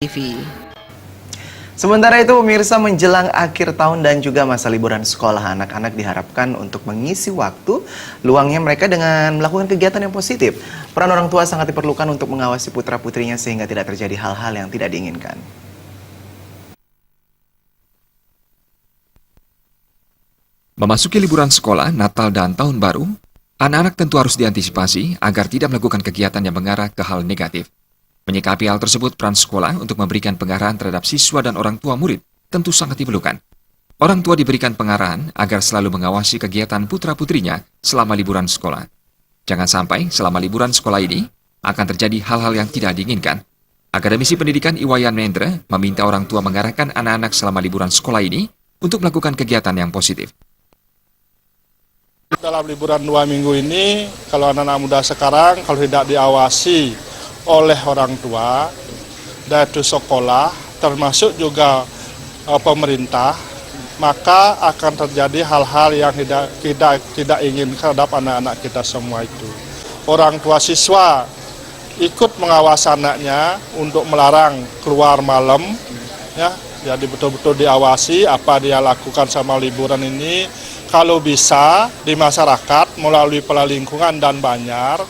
TV. Sementara itu, pemirsa, menjelang akhir tahun dan juga masa liburan sekolah, anak-anak diharapkan untuk mengisi waktu luangnya mereka dengan melakukan kegiatan yang positif. Peran orang tua sangat diperlukan untuk mengawasi putra-putrinya sehingga tidak terjadi hal-hal yang tidak diinginkan. Memasuki liburan sekolah, Natal dan Tahun Baru, anak-anak tentu harus diantisipasi agar tidak melakukan kegiatan yang mengarah ke hal negatif. Menyikapi hal tersebut, peran sekolah untuk memberikan pengarahan terhadap siswa dan orang tua murid tentu sangat diperlukan. Orang tua diberikan pengarahan agar selalu mengawasi kegiatan putra-putrinya selama liburan sekolah. Jangan sampai selama liburan sekolah ini akan terjadi hal-hal yang tidak diinginkan. Akademisi Pendidikan Iwayan Mendra meminta orang tua mengarahkan anak-anak selama liburan sekolah ini untuk melakukan kegiatan yang positif. Dalam liburan 2 minggu ini, kalau anak-anak muda sekarang kalau tidak diawasi oleh orang tua, yaitu sekolah, termasuk juga pemerintah, maka akan terjadi hal-hal yang tidak ingin terhadap anak-anak kita semua itu. Orang tua siswa ikut mengawasi anaknya untuk melarang keluar malam, ya, jadi betul-betul diawasi apa dia lakukan sama liburan ini. Kalau bisa di masyarakat melalui pola lingkungan dan Banjar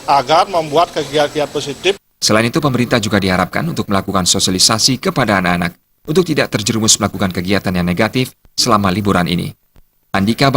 agar membuat kegiatan positif. Selain itu, pemerintah juga diharapkan untuk melakukan sosialisasi kepada anak-anak untuk tidak terjerumus melakukan kegiatan yang negatif selama liburan ini. Andika